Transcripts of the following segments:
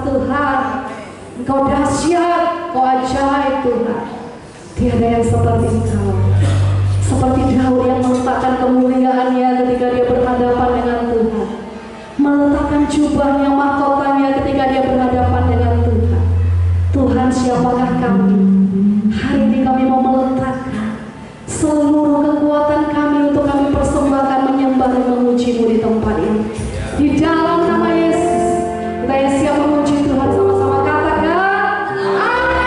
Tuhan. Engkau dahsyat, Engkau ajaib Tuhan. Tiada yang seperti Engkau. Seperti Daud yang meletakkan kemuliaannya ketika dia berhadapan dengan Tuhan, meletakkan jubahnya, mahkotanya ketika dia berhadapan dengan Tuhan. Tuhan, siapakah kami? Hari ini kami mau meletakkan seluruh kekuatan kami untuk kami persembahkan, menyembah dan memuji-Mu di tempat ini. Di dalam nama Yesus, kita yang siap memuji Tuhan sama-sama katakan amin.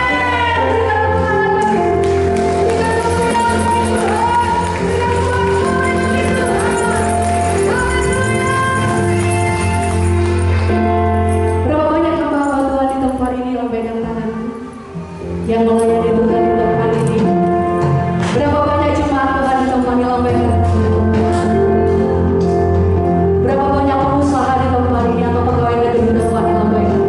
Berapa banyak hamba-hamba Tuhan di tempat ini, lambaikan tanganmu yang melayani Tuhan di tempat ini. Berapa banyak jemaat Tuhan di tempat ini, lambaikan tanganmu. Berapa banyak pengusaha di tempat ini atau pegawai negeri di tempat ini, lambaikan.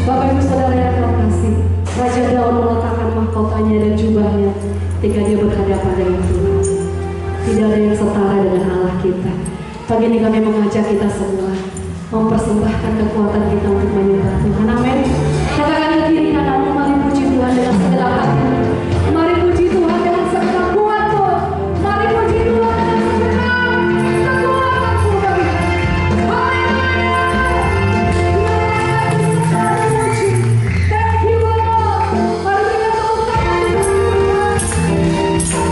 Bapak Ibu Saudara yang terkasih, Raja Daud meletakkan mahkotanya dan jubahnya ketika dia berhadapan dengan Tuhan. Tidak ada yang setara dengan Allah kita. Pagi ini kami mengajak kita semua mempersembahkan kekuatan kita untuk menyembah Tuhan. Amin. Katakan ke kiri kananmu, mari puji Tuhan dengan segala hati. Mari puji Tuhan dengan segala kuatmu. Mari puji Tuhan dengan segala kekuatanmu. Thank you Lord. Mari kita tepuk tangan di dalam Tuhan.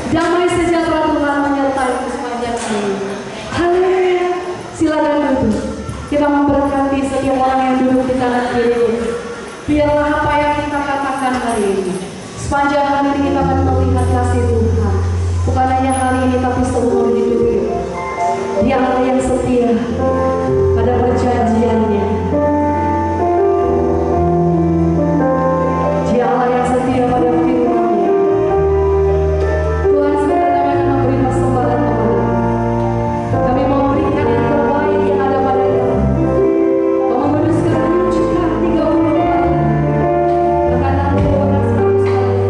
Damai sejahtera Tuhan menyertai sepanjang hari ini. Haleluya. Silakan duduk. Kita memberkati setiap orang yang duduk di kanan kiri. Biarlah apa yang kita katakan hari ini, sepanjang hari ini kita akan melihat kasih Tuhan. Bukan hanya hari ini tapi seumur hidup kita. Dia Allah yang setia pada perjanjiannya. Dia Allah yang setia pada firman-Nya. Tuhan, sebenarnya kami akan memberi persembahan kepada kami mau berikan yang terbaik yang ada pada kami. Mau menguduskan 7 juta 34 kekayaan Tuhan 100 kali.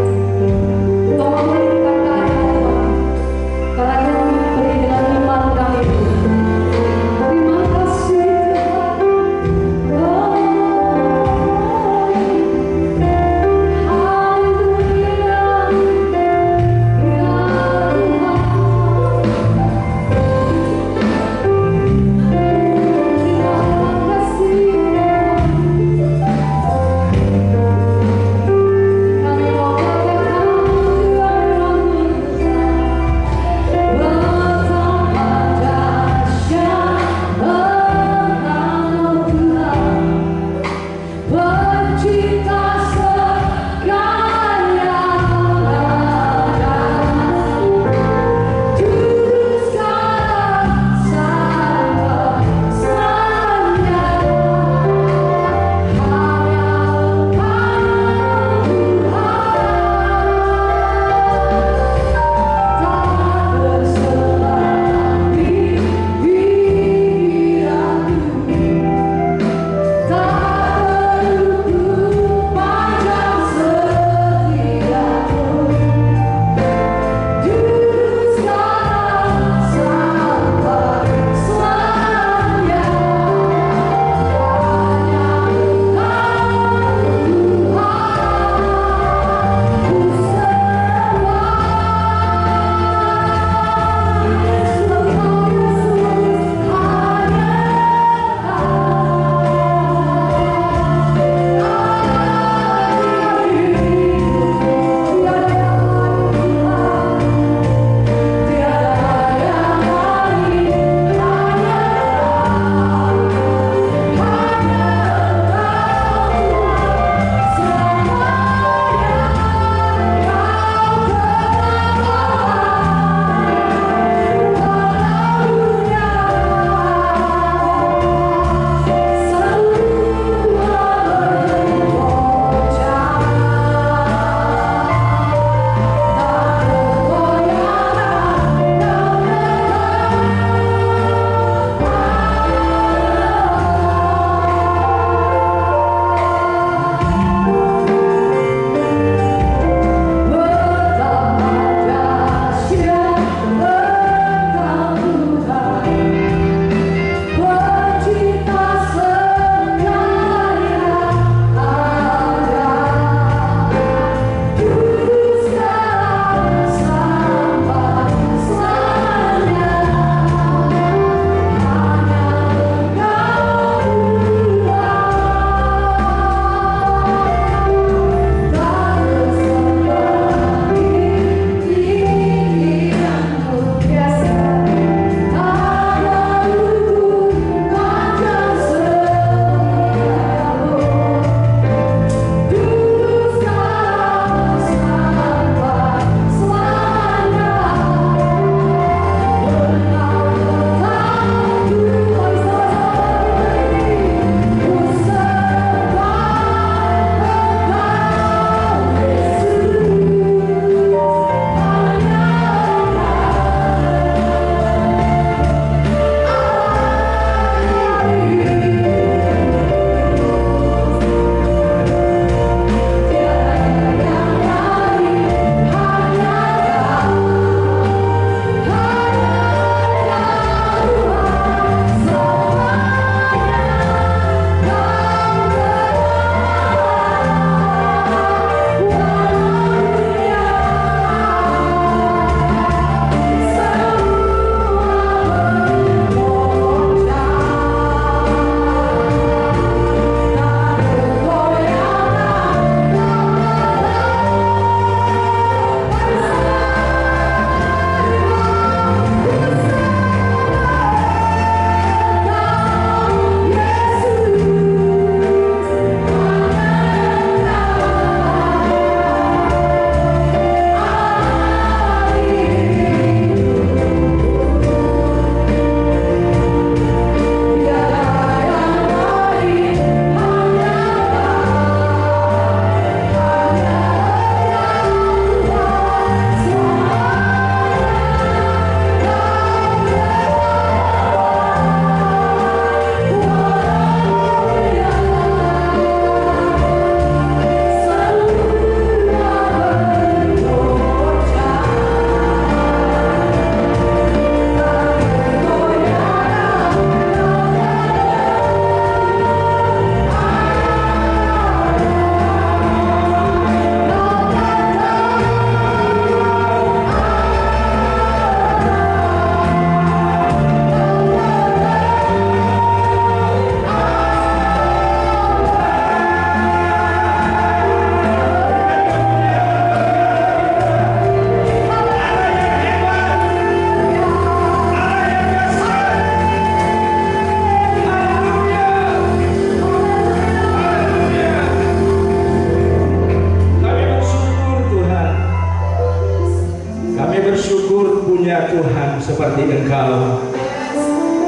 Kami bersyukur punya Tuhan seperti Engkau.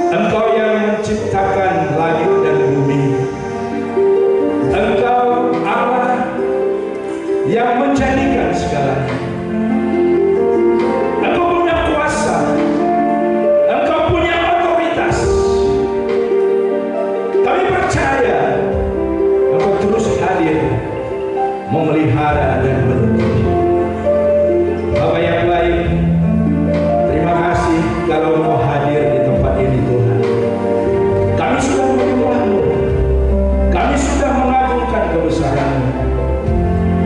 Engkau yang menciptakan langit dan bumi. Engkau Allah yang menjadikan segalanya. Engkau punya kuasa. Engkau punya otoritas. Kami percaya Engkau terus hadir memelihara dan melindungi. Bapak yang baik, terima kasih kalau Engkau hadir di tempat ini Tuhan. Kami sudah menyembah-Mu, kami sudah mengagungkan kebesaran-Mu.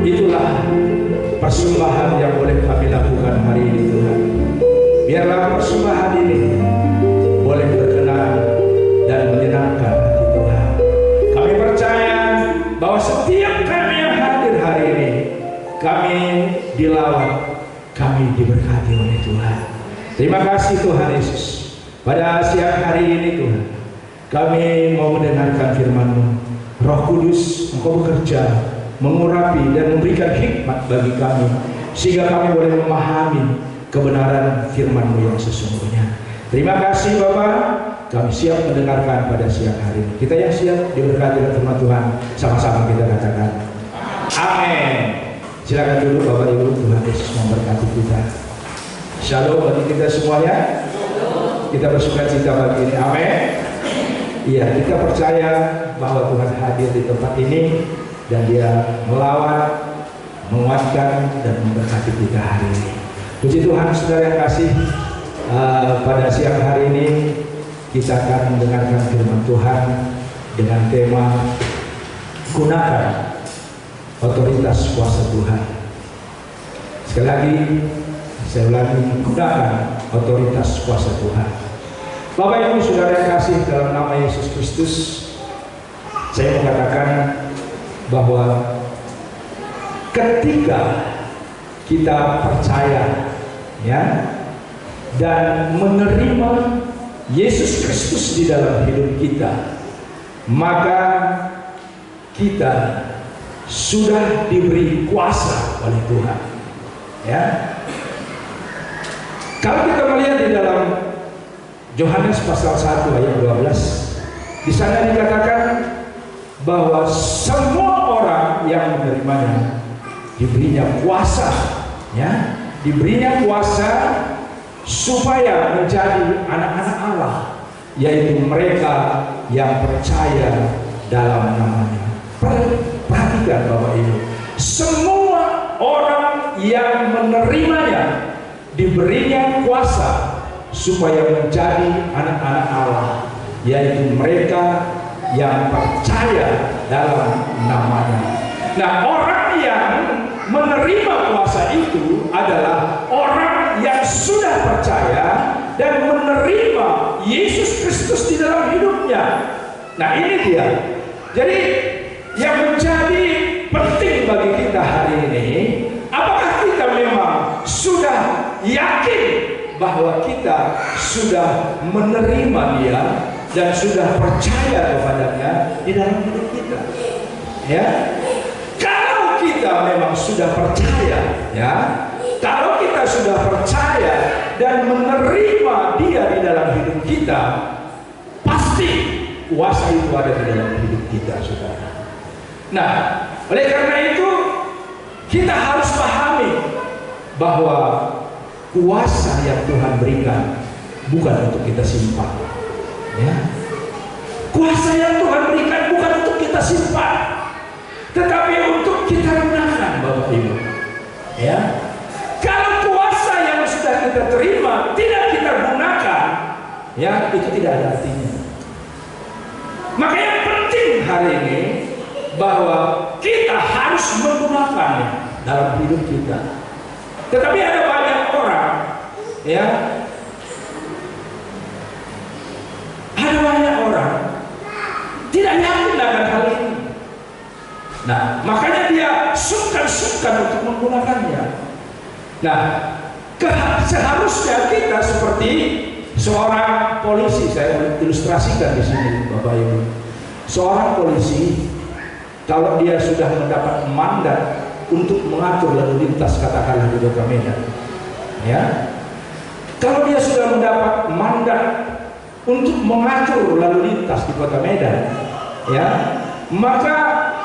Itulah persembahan yang boleh kami lakukan hari ini Tuhan. Biarlah persembahan ini boleh berkenan dan menyenangkan hati Tuhan. Kami percaya bahwa setiap kami yang hadir hari ini, kami dilawat, kami diberkati oleh Tuhan. Terima kasih Tuhan Yesus. Pada siang hari ini Tuhan, kami mau mendengarkan firman-Mu. Roh Kudus, Engkau bekerja, mengurapi dan memberikan hikmat bagi kami, sehingga kami boleh memahami kebenaran firman-Mu yang sesungguhnya. Terima kasih Bapak, kami siap mendengarkan pada siang hari ini. Kita yang siap diberkati oleh firman Tuhan, sama-sama kita katakan amin. Silakan dulu Bapak Ibu, Tuhan Yesus memberkati kita. Shalom bagi kita semuanya. Kita bersuka cita pagi ini, amin. Iya, kita percaya bahwa Tuhan hadir di tempat ini dan Dia melawat, menguatkan dan memberkati kita hari ini. Puji Tuhan, saudara yang kasih, pada siang hari ini kita akan mendengarkan firman Tuhan dengan tema gunakan otoritas kuasa Tuhan. Sekali lagi saya ulangi, gunakan otoritas kuasa Tuhan. Bapak Ibu saudara yang kasih, dalam nama Yesus Kristus saya mengatakan bahwa ketika kita percaya ya dan menerima Yesus Kristus di dalam hidup kita, maka kita sudah diberi kuasa oleh Tuhan. Ya. Kalau kita melihat di dalam Yohanes pasal 1 ayat 12, di sana dikatakan bahwa semua orang yang menerimanya diberinya kuasa, ya, diberinya kuasa supaya menjadi anak-anak Allah, yaitu mereka yang percaya dalam namanya. Perhatikan Bapak Ibu, semua orang yang menerimanya diberinya kuasa supaya menjadi anak-anak Allah, yaitu mereka yang percaya dalam namanya. Nah, orang yang menerima kuasa itu adalah orang yang sudah percaya dan menerima Yesus Kristus di dalam hidupnya. Nah, ini dia. Jadi yang menjadi penting bagi kita hari ini, apakah kita memang sudah yakin bahwa kita sudah menerima Dia dan sudah percaya kepadanya di dalam hidup kita? Ya, kalau kita memang sudah percaya, ya, kalau kita sudah percaya dan menerima Dia di dalam hidup kita, pasti kuasa itu ada di dalam hidup kita, saudara. Nah, oleh karena itu kita harus pahami bahwa kuasa yang Tuhan berikan bukan untuk kita simpan, ya. Kuasa yang Tuhan berikan bukan untuk kita simpan, tetapi untuk kita gunakan, Bapak Ibu. Ya, kalau kuasa yang sudah kita terima tidak kita gunakan, ya, itu tidak ada artinya. Maka yang penting hari ini bahwa kita harus menggunakannya dalam hidup kita. Tetapi ada banyak orang, ya, ada banyak orang tidak yakin akan hal ini. Nah, makanya dia sungkan-sungkan untuk menggunakannya. Nah, seharusnya kita seperti seorang polisi. Saya ilustrasikan di sini, Bapak Ibu. Seorang polisi, kalau dia sudah mendapat mandat untuk mengatur lalu lintas, katakanlah di Kota Medan, Ya, kalau dia sudah mendapat mandat untuk mengatur lalu lintas di Kota Medan, ya, maka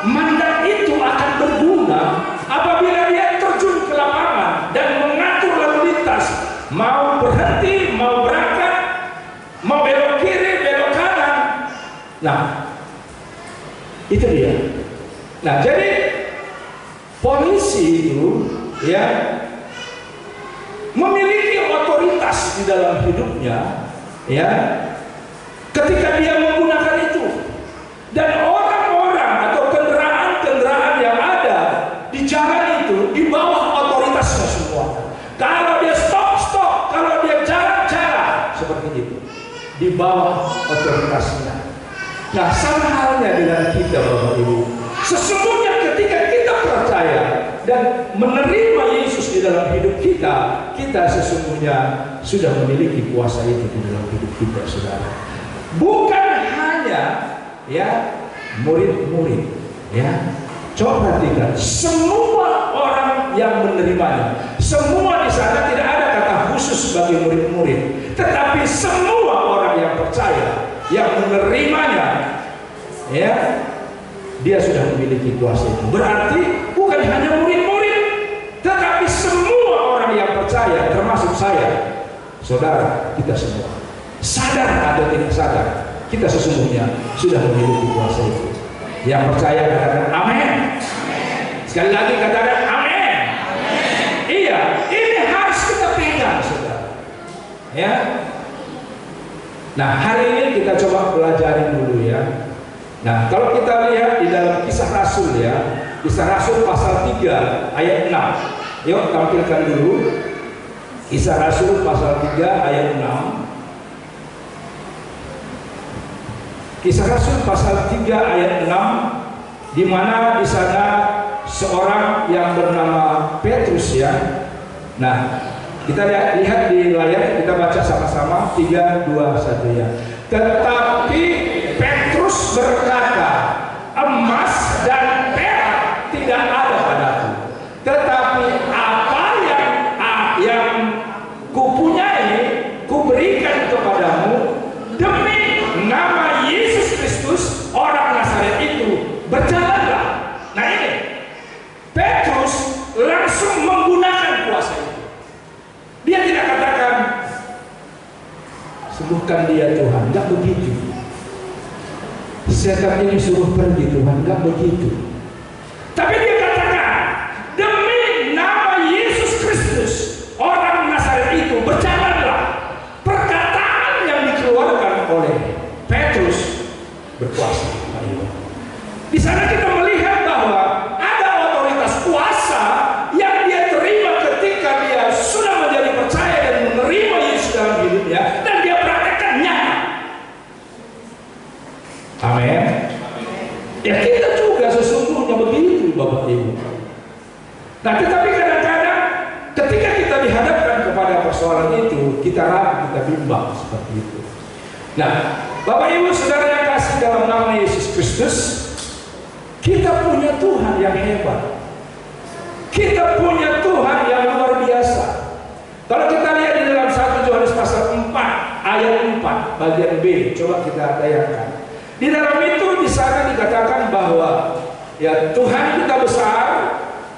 mandat itu akan berguna apabila dia terjun ke lapangan dan mengatur lalu lintas, mau berhenti, mau berangkat, mau belok kiri, belok kanan. Nah, itu dia. Nah, jadi polisi itu, ya, memiliki otoritas di dalam hidupnya, ya, ketika dia menggunakan itu. Dan orang-orang atau kendaraan-kendaraan yang ada di jalan itu di bawah otoritasnya semua. Kalau dia stop, kalau dia jalan, seperti itu, di bawah otoritasnya. Nah, sama halnya dengan kita, Bapak Ibu. Sesungguhnya ketika kita percaya dan menerima Yesus di dalam hidup kita, kita sesungguhnya sudah memiliki kuasa itu di dalam hidup kita, saudara. Bukan hanya, ya, murid-murid, ya. Coba perhatikan, semua orang yang menerimanya, semua di sana tidak ada kata khusus sebagai murid-murid, tetapi semua orang yang percaya, yang menerimanya, ya, dia sudah memiliki kuasa itu. Berarti bukan hanya murid-murid, tetapi semua orang yang percaya, termasuk saya, saudara, kita semua, sadar atau tidak sadar, kita sesungguhnya sudah memiliki kuasa itu. Yang percaya katakan amin. Sekali lagi katakan amin. Iya, ini harus kita pegang, saudara. Ya. Nah, hari ini kita coba pelajari dulu, ya. Nah, kalau kita lihat di dalam Kisah Rasul, ya, Kisah Rasul pasal 3 ayat 6. Yuk tampilkan dulu Kisah Rasul pasal 3 ayat 6. Kisah Rasul pasal 3 ayat 6, di mana di sana seorang yang bernama Petrus, ya. Nah, kita lihat di layar, kita baca sama-sama 3, 2, 1, ya. Tetapi Petrus berkata, emas dan perak tidak ada padaku, tetapi apa yang kupunyai kuberikan kepadamu. Demi nama Yesus Kristus orang Nazaret itu, berjalanlah. Nah, ini Petrus langsung menggunakan kuasa itu. Dia tidak katakan sembuhkan dia Tuhan, enggak begitu. Setan ini suruh pergi Tuhan, enggak begitu. Tapi dia katakan demi nama Yesus Kristus orang Nazaret itu, berjalanlah. Perkataan yang dikeluarkan oleh Petrus berkuasa. Di sana kita melihat bahwa ada otoritas kuasa yang dia terima ketika dia sudah menjadi percaya dan menerima Yesus dalam hidupnya, dan dia praktekkan nyata. Amin. Ya, kita juga sesungguhnya begitu, Bapak Ibu. Nah, tetapi kadang-kadang ketika kita dihadapkan kepada persoalan itu, kita ragu, kita bimbang seperti itu. Nah, Bapak Ibu Saudara yang kasih dalam nama Yesus Kristus, kita punya Tuhan yang hebat. Kita punya Tuhan yang luar biasa. Kalau kita lihat di dalam 1 Yohanes pasal 4 ayat 4 bagian B, coba kita tayangkan. Di dalam itu di sana dikatakan bahwa, ya, Tuhan kita besar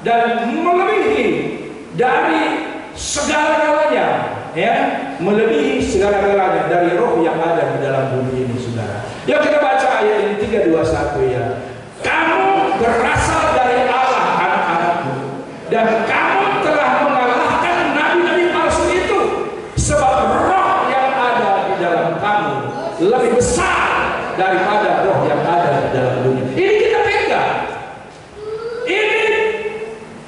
dan melebihi dari segala-galanya, ya, melebihi segala-galanya dari roh yang ada di dalam bumi ini, saudara. Yuk kita baca ayat ini 3, 2, 1, ya. Kamu berasal dari Allah, anak-anakku, dan kamu telah mengalahkan nabi-nabi palsu itu, sebab roh yang ada di dalam kamu lebih besar daripada roh yang ada di dalam dunia. Ini kita pegang. Ini,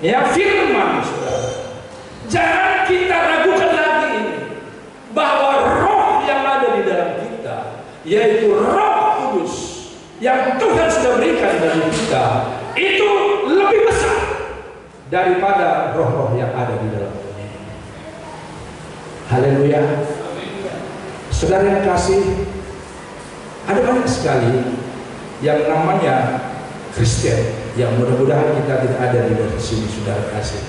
ya, firman, saudara. Jangan kita ragukan lagi ini, bahwa roh yang ada di dalam kita, yaitu Roh Kudus yang Tuhan sudah berikan bagi kita, itu lebih besar daripada roh-roh yang ada di dalam dunia. Haleluya. Saudara yang kasih, ada banyak sekali yang namanya Kristen yang mudah-mudahan kita tidak ada di sini, saudara kasih.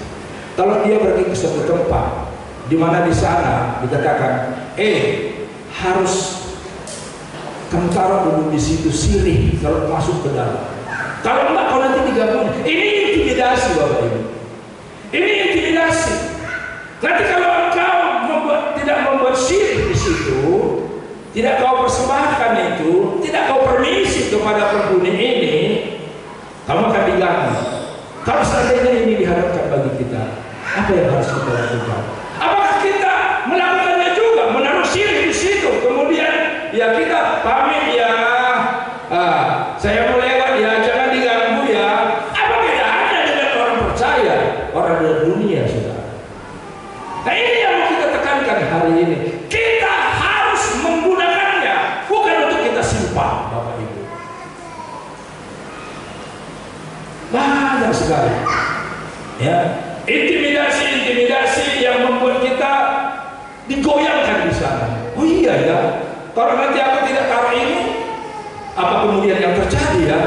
Kalau dia pergi ke suatu tempat, di mana di sana dikatakan, harus kamu taruh dulu di situ sirih kalau masuk ke dalam. Kalau enggak kau nanti digabung. Ini intimidasi Bapak Ibu. Ini intimidasi. Nanti kalau engkau tidak membuat sirih di situ, tidak kau persembahkan itu, tidak kau permisi kepada penghuni ini, kamu akan diganggu. Kalau seandainya ini diharapkan bagi kita, apa yang harus kita lakukan? Apakah kita melakukannya juga, menaruh sirih di situ, kemudian ya kita pamit ya, saya mau lewat ya, jangan diganggu ya. Apa bedanya dengan orang percaya, orang dari dunia, saudara? Nah ini yang mau kita tekankan hari ini. Kita harus menggunakannya, bukan untuk kita simpan, Bapak Ibu. Banyak sekali, ya, intimidasi yang membuat kita digoyangkan di sana. Oh iya ya, kalau nanti aku tidak taruh ini, apa kemudian yang terjadi ya?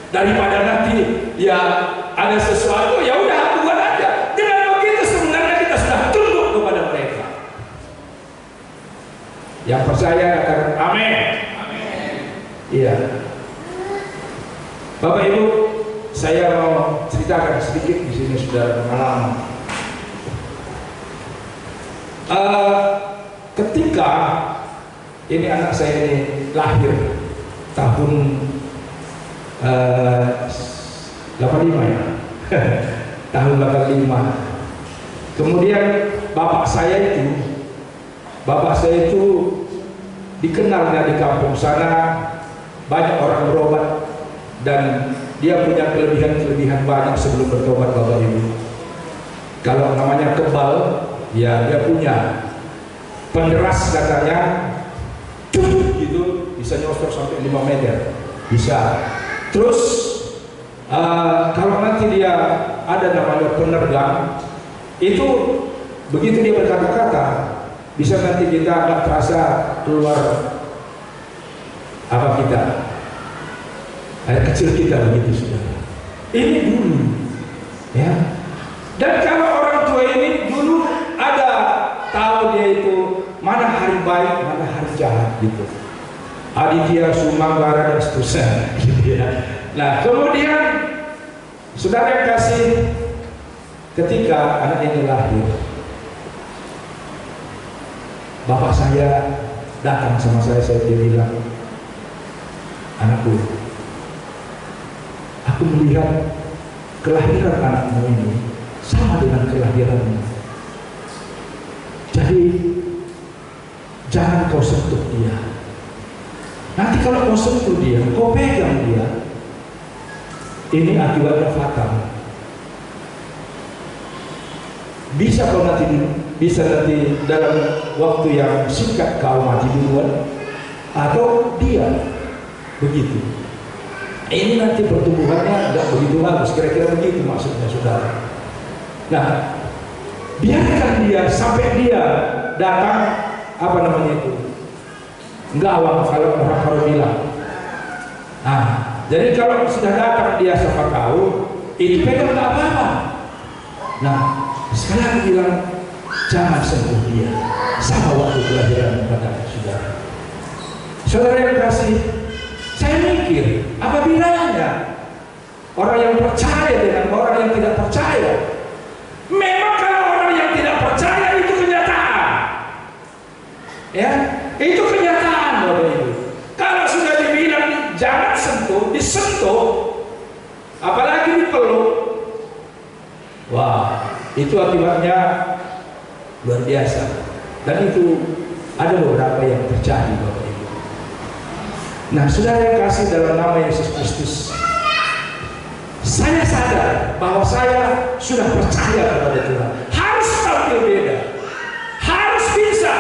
Daripada nanti ya ada sesuatu, ya udah aku buat aja. Dengan begitu sebenarnya kita sudah tunduk kepada mereka. Yang percaya katakan amin. Amin. Iya. Bapak Ibu, saya mau ceritakan sedikit di sini sudah pengalaman. Ketika ini anak saya ini lahir tahun 85 ya, tahun 85. Kemudian bapak saya itu dikenalnya di kampung sana, banyak orang berobat dan dia punya kelebihan banyak sebelum bertobat Bapak Ibu. Kalau namanya kebal, ya dia punya penderas katanya, gitu bisa nyosor sampai 5 meter, bisa. Terus kalau nanti dia ada namanya penergang, itu begitu dia berkata-kata, bisa nanti kita nggak terasa keluar apa kita, air kecil kita begitu sudah. Ini dulu, ya. Dan kalau orang tua ini dulu ada tahu dia itu mana hari baik, mana hari jahat gitu. Aditya, Sumanggara dan seterusnya, gitu ya. Nah kemudian saudara yang kasih, ketika anak ini lahir, bapak saya datang sama saya bilang, anakku, aku melihat kelahiran anakmu ini sama dengan kelahiranmu. Jadi jangan kau sentuh dia. Nanti kalau kau sentuh dia, kau pegang dia, ini akibatnya fatal. Bisa nanti dalam waktu yang singkat kau mati duluan, atau dia begitu. Ini nanti pertumbuhannya nggak begitu bagus, kira-kira begitu maksudnya saudara. Nah, biarkan dia sampai dia datang, apa namanya itu, gawang kalau orang bilang. Nah, jadi kalau sudah datang dia sama kau, itu pegang nggak apa-apa. Nah, sekarang aku bilang jangan sentuh dia, sama waktu kelahiran pada saudara. Saudara yang kasih, saya mikir, apa bedanya orang yang percaya dengan orang yang tidak percaya? Memang kalau orang yang tidak percaya itu kenyataan, ya, itu kenyataan Bapak Ibu. Kalau sudah dibilang jangan sentuh, disentuh, apalagi dipeluk, wah, itu akibatnya luar biasa. Dan itu ada beberapa yang terjadi Bapak Ibu. Nah, saudara yang kasih dalam nama Yesus Kristus, saya sadar bahwa saya sudah percaya kepada Tuhan. Harus tampil beda, harus bisa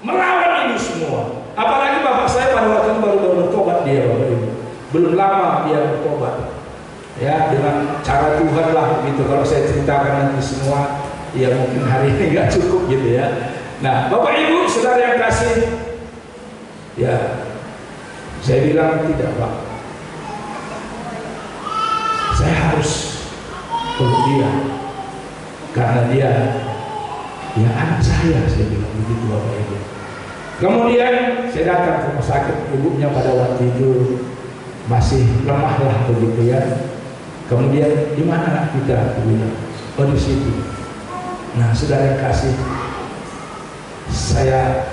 melawan ini semua. Apalagi bapak saya pada waktu itu baru bertobat dia Bapak Ibu. Belum lama dia bertobat, ya, dengan cara Tuhan lah gitu. Kalau saya ceritakan nanti semua, ya mungkin hari ini nggak cukup gitu ya. Nah, Bapak Ibu, saudara yang kasih, ya, saya bilang tidak Pak, saya harus peluk dia karena dia Ya anak saya bilang begitu Bapak Ibu. Kemudian saya datang ke rumah sakit, ibunya pada waktu itu masih lemah lah begitu ya. Kemudian di mana anak kita? Bilang, oh di situ. Nah saudara yang kasih, saya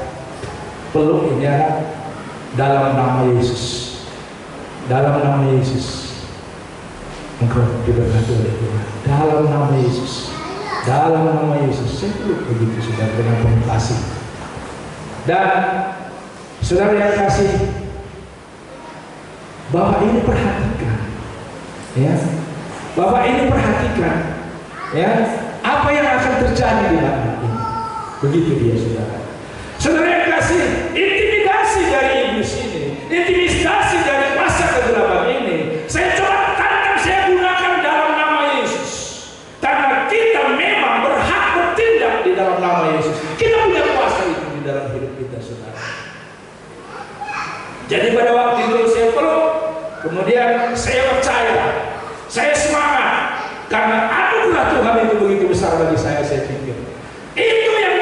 peluk ini anak dalam nama Yesus. Dalam nama Yesus, engkau diberkati oleh Tuhan. Dalam nama Yesus. Dalam nama Yesus, saya peluk begitu saudara dengan penuh kasih. Dan saudara yang kasih, Bapak ini perhatikan, ya, Bapak ini perhatikan, ya, apa yang akan terjadi di anak ini. Begitu dia saudara. Saudara yang kasih, intimidasi dari iblis ini, intimidasi dari kuasa kegelapan ini, saya coba tantang, saya gunakan dalam nama Yesus. Karena kita memang berhak bertindak di dalam nama Yesus. Kita punya kuasa itu di dalam hidup kita, saudara. Jadi pada waktu itu saya peluk, kemudian saya percaya, saya semangat, karena anugerah Tuhan itu begitu besar bagi saya pikir. Itu yang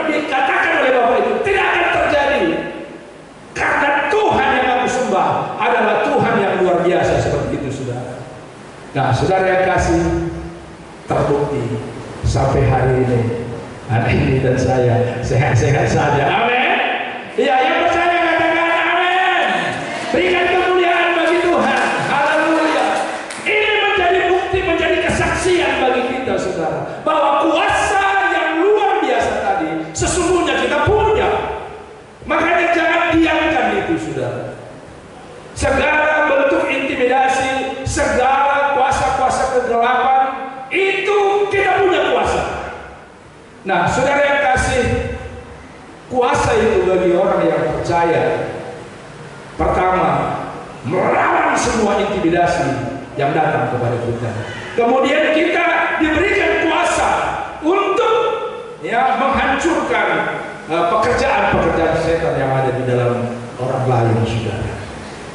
dikatakan oleh Bapak itu tidak akan terjadi, karena Tuhan yang aku sembah adalah Tuhan yang luar biasa seperti itu, saudara. Nah, saudara yang kasih, terbukti sampai hari ini anak ini dan saya sehat-sehat saja. Amin. Ya, yang percaya katakan amin. Berikan kemuliaan bagi Tuhan. Haleluya. Ini menjadi bukti, menjadi kesaksian bagi kita, saudara, bahwa kuasa yang luar biasa tadi sesungguhnya kita punya. Makanya jangan diamkan itu, saudara. Segala bentuk intimidasi, segala kuasa-kuasa kegelapan, itu kita punya kuasa. Nah, saudara yang kasih, kuasa itu bagi orang yang percaya, pertama, melawan semua intimidasi yang datang kepada kita. Kemudian kita diberikan kuasa untuk menghancurkan pekerjaan-pekerjaan setan yang ada di dalam orang lain, saudara.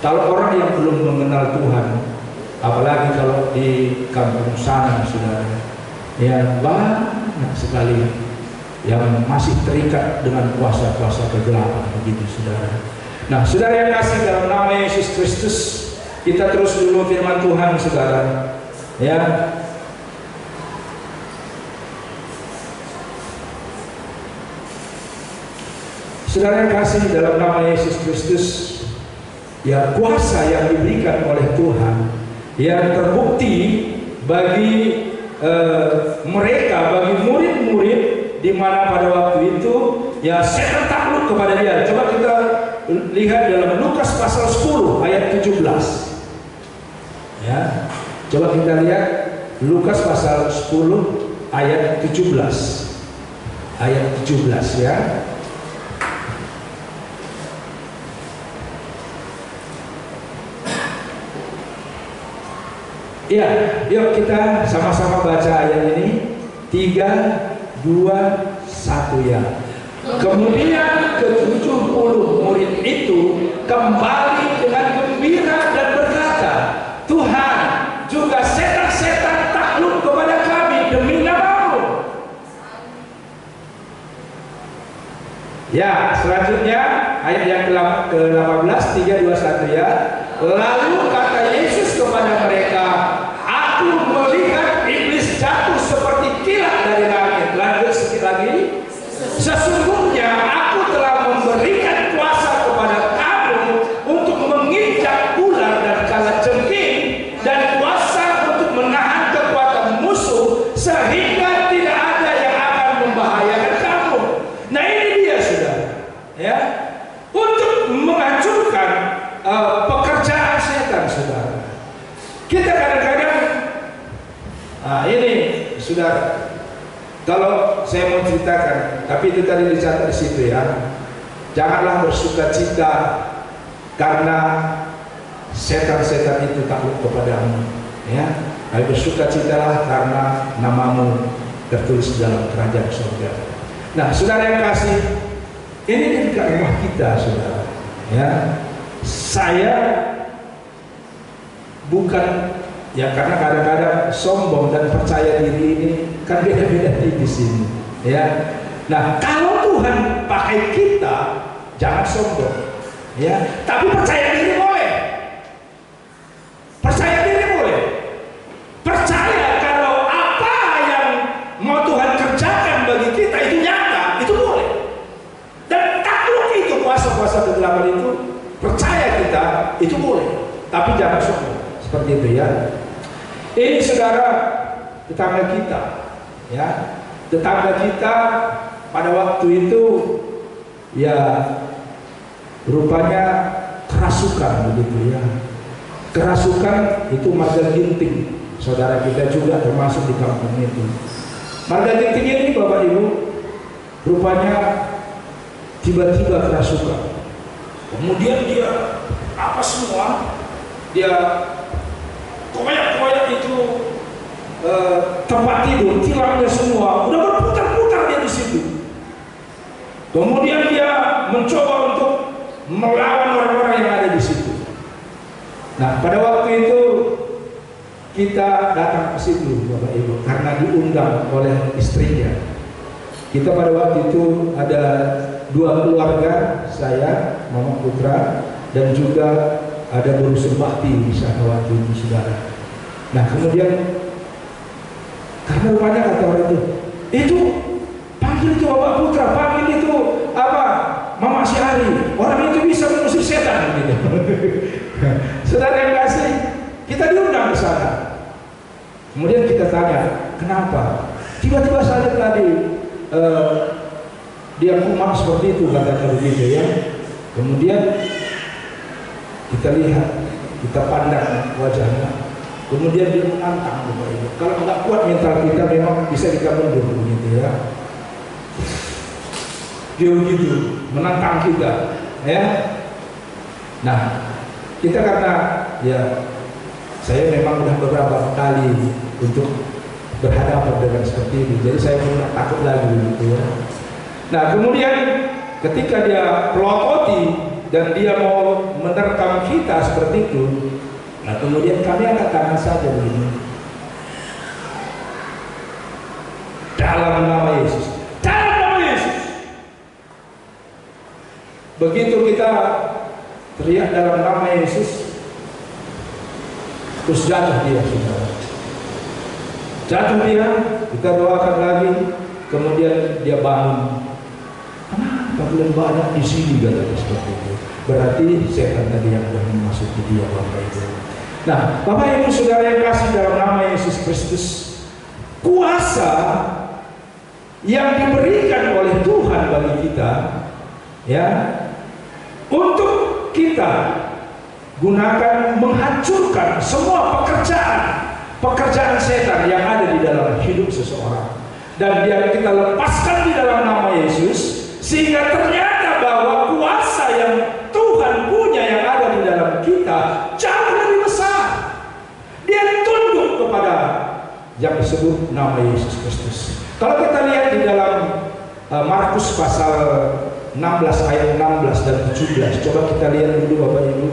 Kalau orang yang belum mengenal Tuhan, apalagi kalau di kampung sana, saudara, ya banyak sekali yang masih terikat dengan kuasa-kuasa kegelapan begitu, saudara. Nah, saudara yang kasih, dalam nama Yesus Kristus, kita terus dulu firman Tuhan, saudara. Ya, saudara yang kasih, dalam nama Yesus Kristus, ya, kuasa yang diberikan oleh Tuhan yang terbukti bagi mereka, bagi murid-murid, di mana pada waktu itu ya setan takluk kepada dia. Coba kita lihat dalam Lukas pasal 10 ayat 17. Ya, coba kita lihat Lukas pasal 10 ayat 17. Ayat 17 ya. Ya, yuk kita sama-sama baca ayat ini. 3, 2, 1 ya. Kemudian ke-70 murid itu kembali dengan gembira dan berkata, Tuhan, juga setan-setan takluk kepada kami demi nama-Mu. Ya, selanjutnya ayat yang ke-18, 3, 2, 1 ya. Lalu kata Yesus kepada mereka, aku melihat iblis jatuh seperti kilat dari langit. Lanjut sedikit lagi. Sesungguhnya aku telah memberikan kuasa kepada kamu untuk menginjak ular dan kalajengking, dan kuasa untuk menahan kekuatan musuh, sehingga tidak ada yang akan membahayakan kamu. Nah, ini dia, saudara, ya, untuk menghancurkan pekerjaan setan, saudara. Kita kadang-kadang, ini saudara, kalau saya mau ceritakan, tapi itu tadi dicatat di situ ya. Janganlah bersuka cita karena setan-setan itu takluk kepadamu, ya. Tapi bersuka citalah karena namamu tertulis dalam kerajaan surga. Nah, saudara yang kasih, ini dekat rumah kita, saudara. Ya, saya bukan, ya, karena kadang-kadang sombong dan percaya diri ini kan beda-beda tipis ini, ya. Nah, kalau Tuhan pakai kita, jangan sombong, ya. Tapi percaya diri boleh, percaya diri boleh, percaya kalau apa yang mau Tuhan kerjakan bagi kita itu nyata, itu boleh. Dan takluk itu kuasa-kuasa kegelapan itu, percaya kita itu boleh, tapi jangan sombong seperti itu ya. Ini saudara, tetangga kita, ya, tetangga kita pada waktu itu ya rupanya kerasukan begitu ya. Kerasukan itu marga ginting, saudara kita juga termasuk di kampung itu. Marga ginting ini Bapak Ibu rupanya tiba-tiba kerasukan. Kemudian dia apa semua, dia koyak-koyak itu tempat tidur, tilangnya semua udah berputar-putar dia di situ. Kemudian dia mencoba untuk melawan orang-orang yang ada di situ. Nah, pada waktu itu kita datang ke situ Bapak Ibu karena diundang oleh istrinya. Kita pada waktu itu ada 2 keluarga, saya, Mama Putra, dan juga ada guru bakti di sana waktu itu saudara. Nah, kemudian karena rupanya kata orang itu panggil itu Bapak Putra, panggil itu apa Mama Syahri, orang itu bisa mengusir setan gitu. Saudara yang kasih, kita diundang ke sana. Kemudian kita tanya, kenapa? Tiba-tiba saja tadi dia kumat seperti itu katanya begitu ya. Kemudian kita lihat, kita pandang wajahnya. Kemudian dia menantang Bapak Ibu. Kalau nggak kuat mental kita memang bisa kita mundur begitu ya. Dia begitu menantang kita, ya. Nah, kita karena ya saya memang udah beberapa kali untuk berhadapan dengan seperti ini, jadi saya pun takut lagi begitu ya. Nah, kemudian ketika dia pelototi dan dia mau menerkam kita seperti itu, nah kemudian kami angkat tangan saja begini. Dalam nama Yesus. Dalam nama Yesus. Begitu kita teriak dalam nama Yesus, terus jatuh dia saudara. Jatuh dia, kita doakan lagi, kemudian dia bangun. Kenapa belum banyak di sini katanya seperti itu? Berarti setan tadi yang sudah memasuki dia Bapak Ibu. Nah, Bapak Ibu saudara yang kasih dalam nama Yesus Kristus, kuasa yang diberikan oleh Tuhan bagi kita, ya, untuk kita gunakan menghancurkan semua pekerjaan setan yang ada di dalam hidup seseorang, dan dia kita lepaskan di dalam nama Yesus, sehingga ternyata bahwa kuasa yang Tuhan punya yang ada di dalam kita jauh lebih besar. Dia tunduk kepada yang disebut nama Yesus Kristus. Kalau kita lihat di dalam Markus pasal 16 ayat 16 dan 17, coba kita lihat dulu Bapak Ibu.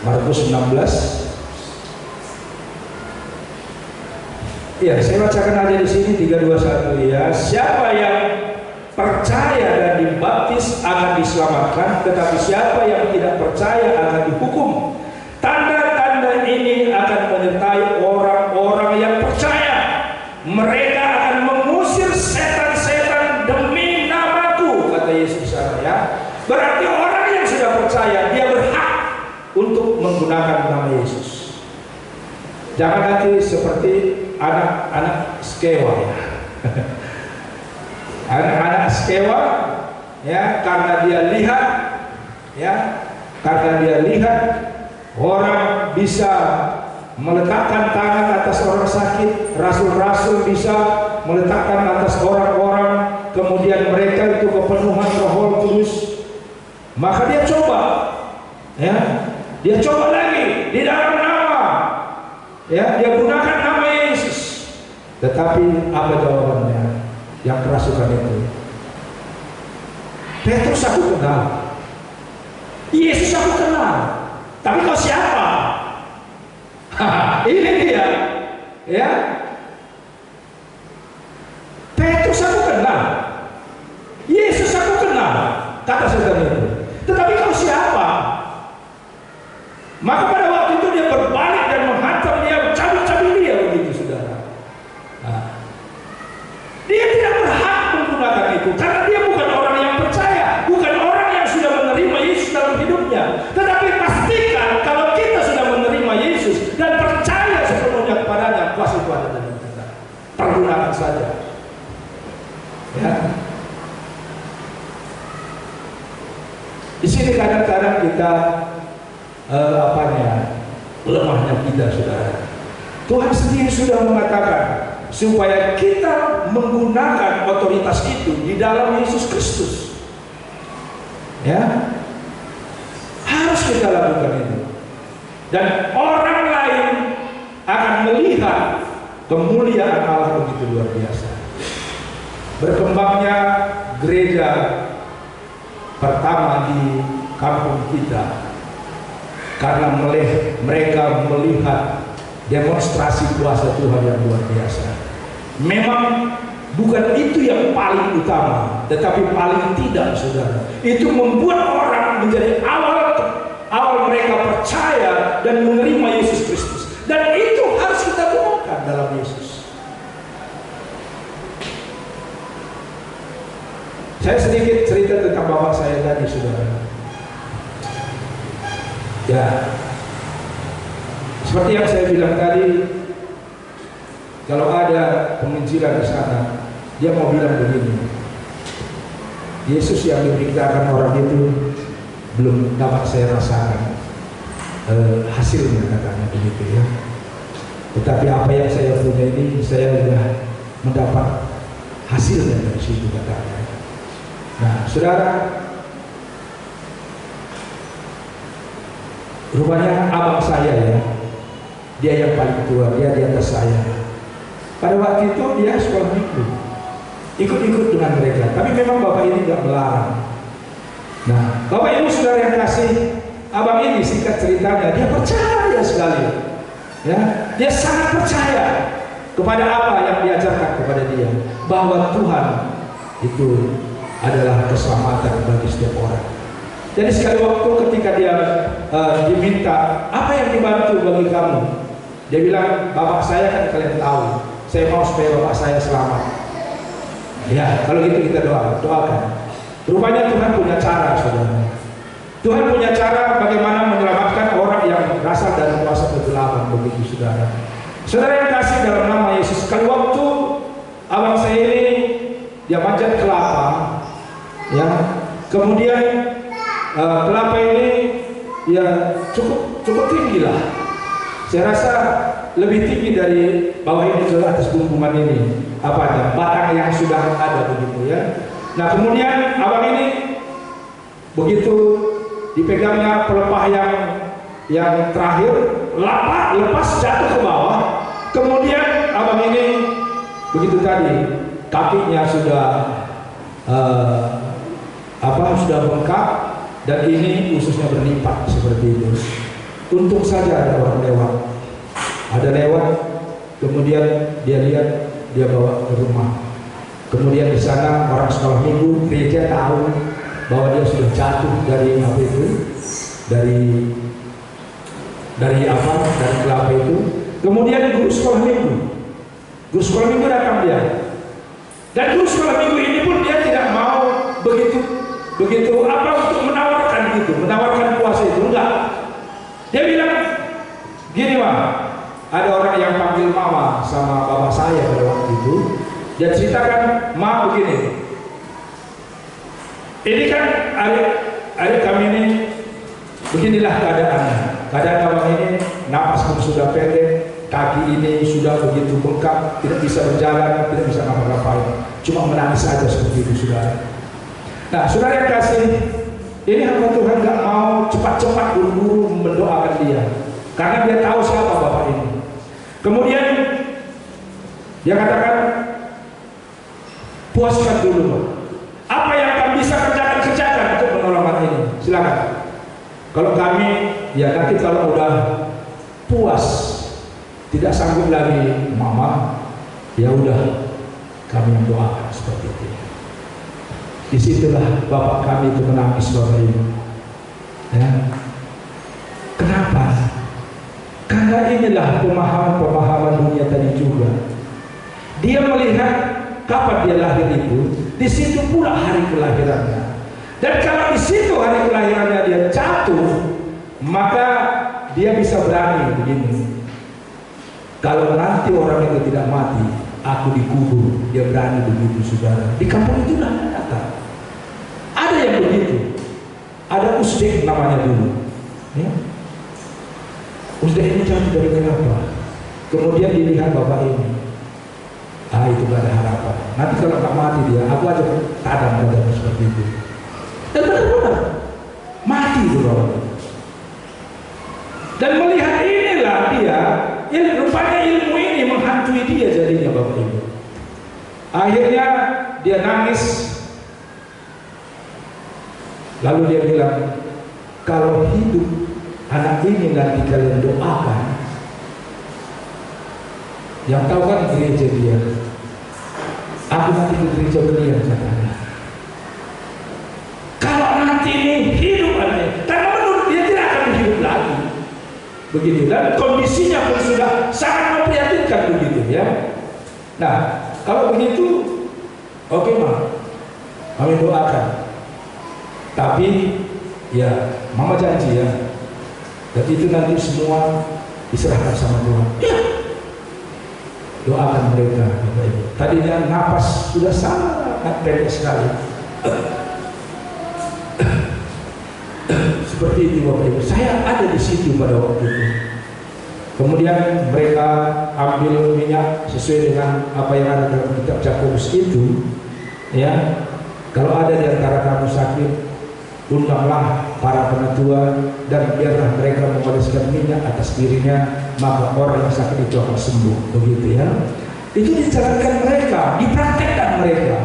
Markus 16. Ya, saya bacakan aja di sini 321 ya. Siapa yang percaya dan dibaptis akan diselamatkan, tetapi siapa yang tidak percaya akan dihukum. Tanda-tanda ini akan menyertai orang-orang yang percaya. Mereka akan mengusir setan-setan demi namaku, kata Yesus ya. Berarti orang yang sudah percaya dia berhak untuk menggunakan nama Yesus. Jangan nanti seperti anak-anak skewa ya. Anak-anak skewa ya, karena dia lihat ya, karena dia lihat orang bisa meletakkan tangan atas orang sakit, rasul-rasul bisa meletakkan atas orang-orang, kemudian mereka itu kepenuhan Roh Kudus, maka dia coba ya, dia coba lagi di dalam nama ya, dia gunakan nama Yesus. Tetapi apa jawabannya yang kerasukan itu? Petrus aku kenal, Yesus aku kenal, tapi kau siapa? Ini dia, ya. Petrus aku kenal, Yesus aku kenal, kata setan itu. Tetapi kau siapa? Maka pada waktu itu dia berbalik dan menghantam dia, cabut-cabut dia, begitu saudara. Dia tidak berhak menggunakan itu karena dia bukan orang yang percaya, bukan orang yang sudah menerima Yesus dalam hidupnya. Tetapi pastikan kalau kita sudah menerima Yesus dan percaya sepenuhnya kepadanya, kuasa itu ada dalam kita. Pergunakan saja. Ya. Di sini kadang-kadang kita lemahnya kita, saudara. Tuhan sendiri sudah mengatakan supaya kita menggunakan otoritas itu di dalam Yesus Kristus. Ya, harus kita lakukan itu. Dan orang lain akan melihat kemuliaan Allah begitu luar biasa. Berkembangnya gereja pertama di kampung kita karena mereka melihat demonstrasi kuasa Tuhan yang luar biasa. Memang bukan itu yang paling utama, tetapi paling tidak, saudara, itu membuat orang menjadi awal mereka percaya dan menerima Yesus Kristus. Dan itu harus kita gunakan dalam Yesus. Saya sedikit cerita tentang bapak saya tadi, saudara. Ya, seperti yang saya bilang tadi, kalau ada penginjilan di sana, dia mau bilang begini, Yesus yang diberitakan orang itu belum dapat saya rasakan hasilnya, katanya begitu ya. Tetapi apa yang saya punya ini, saya sudah mendapat hasilnya dari situ, katanya. Nah, saudara, rupanya abang saya ya, dia yang paling tua, dia di atas saya. Pada waktu itu dia sekolah minggu, ikut-ikut dengan mereka. Tapi memang bapak ini tidak melarang. Nah, bapak ibu saudara yang kasih, abang ini singkat ceritanya, dia percaya sekali. Ya, dia sangat percaya kepada apa yang diajarkan kepada dia, bahwa Tuhan itu adalah keselamatan bagi setiap orang. Jadi sekali waktu ketika dia diminta, apa yang dibantu bagi kamu? Dia bilang, bapak saya kan kalian tahu, saya mau supaya bapak saya selamat. Ya, kalau gitu kita doakan. Rupanya Tuhan punya cara, saudara. Tuhan punya cara bagaimana menyelamatkan orang yang berasal dari kuasa kegelapan, begitu, saudara. Saudara yang kasih dalam nama Yesus, sekali waktu abang saya ini dia manjat kelapa, ya, kemudian kelapa ini ya cukup tinggi lah. Saya rasa lebih tinggi dari bawah ini ke atas bungkuman ini, batang yang sudah ada, begitu ya. Nah, kemudian abang ini begitu dipegangnya pelepah yang terakhir, lepas jatuh ke bawah. Kemudian abang ini begitu tadi kakinya sudah sudah bengkak dan ini ususnya berlipat seperti itu. Untung saja ada orang lewat, kemudian dia lihat, dia bawa ke rumah. Kemudian di sana orang sekolah minggu gereja tahu bahwa dia sudah jatuh dari kelapa itu. Kemudian guru sekolah minggu datang dia. Dan guru sekolah minggu ini pun dia tidak mau begitu untuk menawarkan kuasa itu, enggak. Dia bilang gini, Pak, ada orang yang panggil mama sama bapak saya pada waktu itu. Dia ceritakan, ma begini, ini kan adik kami ini, beginilah keadaannya. Keadaan abang ini napas pun sudah pendek, kaki ini sudah begitu bengkak, tidak bisa berjalan, tidak bisa ngapa-ngapain, cuma menangis saja seperti itu, saudara. Nah, saudara yang kasih, ini hamba Tuhan nggak mau cepat-cepat buru-buru mendoakan dia, karena dia tahu siapa bapak ini. Kemudian Dia katakan, puaskan dulu Pak. Apa yang kami bisa kerjakan untuk menolong hal ini. Silakan. Kalau kami, ya nanti kalau udah puas, tidak sanggup lagi mama, ya udah kami yang doakan seperti itu. Disitulah bapak kami itu menangis Bapak Ibu. Ya. Kenapa? Karena inilah pemahaman dunia tadi juga. Dia melihat kapan dia lahir itu, di situ pula hari kelahirannya. Dan kalau di situ hari kelahirannya dia jatuh, maka dia bisa berani begini. Kalau nanti orang itu tidak mati, aku dikubur. Dia berani begitu, saudara. Di kampung itu lah datang. Ada yang begitu. Ada Usdek namanya dulu. Ya. Usdek ini jatuh dari kelapa. Kemudian dilihat bapak ini. Itu gak ada harapan. Nanti kalau nggak mati dia, aku aja tadam badannya seperti itu. Dan benar-benar mati itu bapak. Dan melihat inilah dia, rupanya ilmu ini menghantui dia jadinya Bapak Ibu. Akhirnya dia nangis. Lalu dia bilang, kalau hidup anak ini nanti kalian doakan. Yang tahu kan gereja dia. Aku nanti ke gereja beliau katanya. Kalau nanti ini hidup anaknya, karena menurut dia tidak akan hidup lagi. Begitu, dan kondisinya pun sudah sangat memprihatinkan begitu ya. Nah, kalau begitu, oke Mama, kami doakan. Tapi ya, Mama janji ya, dan itu nanti semua diserahkan sama Tuhan. Ya, doakan mereka Bapak Ibu. Tadinya napas sudah sangat pendek sekali. Seperti itu Bapak Ibu. Saya ada di situ pada waktu itu. Kemudian mereka ambil minyak sesuai dengan apa yang ada dalam kitab Yakobus itu. Ya, kalau ada di antara kamu sakit, undanglah para penatua dan biarlah mereka mengoleskan minyak atas dirinya, maka orang yang sakit itu akan sembuh. Begitu ya. Itu dijalankan mereka, dipraktekkan mereka.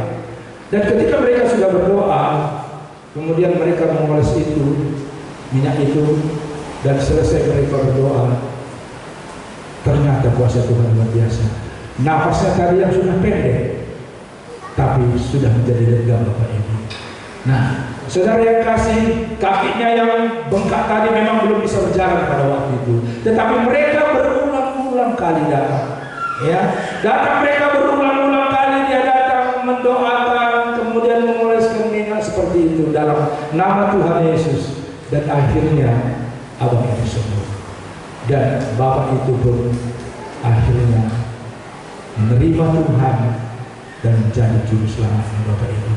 Dan ketika mereka sudah berdoa, kemudian mereka mengoles itu, minyak itu, dan selesai mereka berdoa, ternyata kuasa Tuhan luar biasa. Nafasnya tadi yang sudah pendek, tapi sudah menjadi lega Bapak Ibu. Nah, saudara yang kasih, kakinya yang bengkak tadi memang belum bisa berjalan pada waktu itu, tetapi mereka berulang-ulang kali datang. Ya, datang mereka berulang-ulang kali, dia datang mendoakan, kemudian mengoleskan minyak seperti itu dalam nama Tuhan Yesus, dan akhirnya abang itu sembuh. Dan bapak itu pun akhirnya menerima Tuhan dan menjadi juru selamat Bapak Ibu.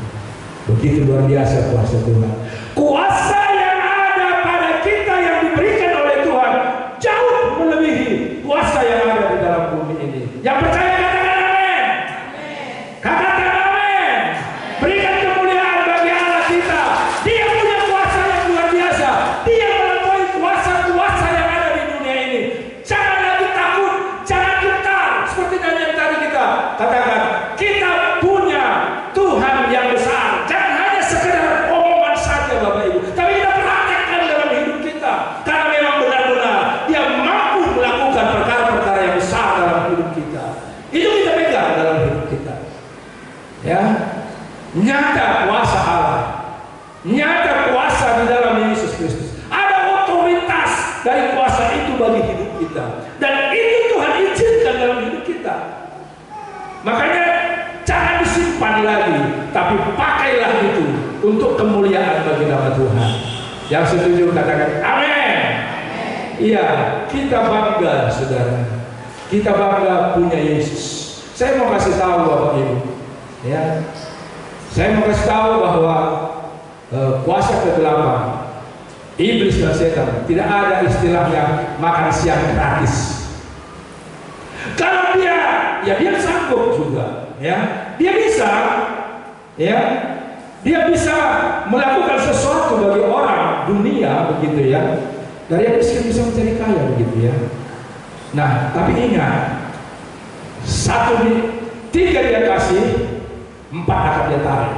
Begitu luar biasa kuasa Tuhan. Kuasa yang ada pada kita yang diberikan oleh Tuhan jauh melebihi kuasa yang ada di dalam bumi ini. Yang percaya katakan amin. Katakan amin. Berikan kemuliaan bagi Allah kita. Dia punya kuasa yang luar biasa. Dia melampaui kuasa-kuasa yang ada di dunia ini. Jangan lagi takut, jangan gentar seperti yang tadi kita katakan. Kita punya Tuhan yang besar. Jangan hanya sekedar omongan saja Bapak Ibu, tapi kita praktekkan dalam hidup kita. Karena memang benar-benar Dia mampu melakukan perkara-perkara yang besar dalam hidup kita. Itu kita pegang dalam hidup kita. Ya, nyata kuasa Allah, nyata kuasa di dalam Yesus Kristus. Ada otoritas dari kuasa itu bagi hidup kita, dan itu Tuhan izinkan dalam hidup kita. Makanya jangan disimpan lagi, tapi pakailah itu untuk kemuliaan bagi nama Tuhan. Yang setuju katakan amin. Iya, kita bangga saudara. Kita bangga punya Yesus. Saya mau kasih tahu Bapak Ibu, ya. Saya mau kasih tahu bahwa kuasa ke-8, iblis dan setan, tidak ada istilahnya makan siang gratis. Kalau dia sanggup juga, ya, dia bisa, ya, dia bisa melakukan sesuatu bagi orang dunia, begitu ya. Dari yang miskin bisa menjadi kaya, begitu ya. Nah, tapi ingat, tiga dia kasih, 4 akan dia tarik.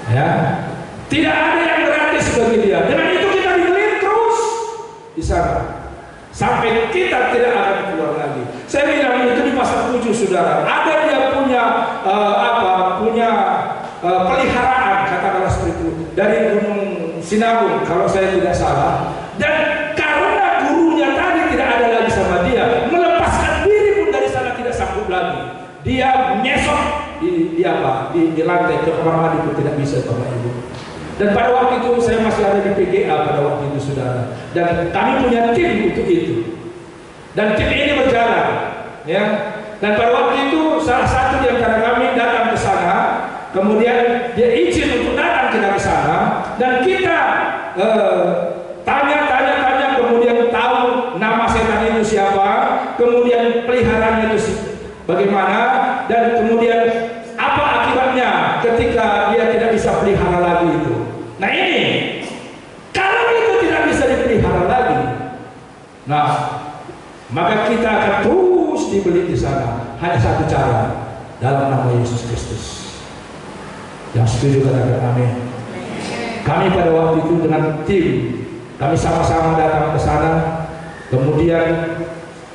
Ya, tidak ada yang gratis bagi dia. Dengan itu kita dibeli terus di sana sampai kita tidak akan keluar lagi. Saya bilang itu di pasal 7, saudara. Ada dia punya peliharaan, katakanlah seperti itu, dari Gunung Sinabung kalau saya tidak salah. Dan karena gurunya tadi tidak ada lagi sama dia, melepaskan diri pun dari sana tidak sanggup lagi. Dia nyesok di lantai ke kamar mandi pun tidak bisa, Bapak Ibu. Dan pada waktu itu saya masih ada di PGA pada waktu itu, saudara. Dan kami punya tim untuk itu. Dan tim ini berjalan, ya. Dan pada waktu itu salah satu di antara kami datang ke sana, kemudian dia izin untuk datang kita ke sana, dan kita tanya, kemudian tahu nama setan itu siapa, kemudian peliharaannya itu bagaimana, dan kemudian apa akibatnya ketika dia tidak bisa pelihara lagi itu. Nah ini, kalau itu tidak bisa dipelihara lagi, nah maka kita akan terus dibeli di sana. Hanya satu cara, dalam nama Yesus Kristus. Yang setuju katakan amin. Kami pada waktu itu dengan tim, kami sama-sama datang ke sana. Kemudian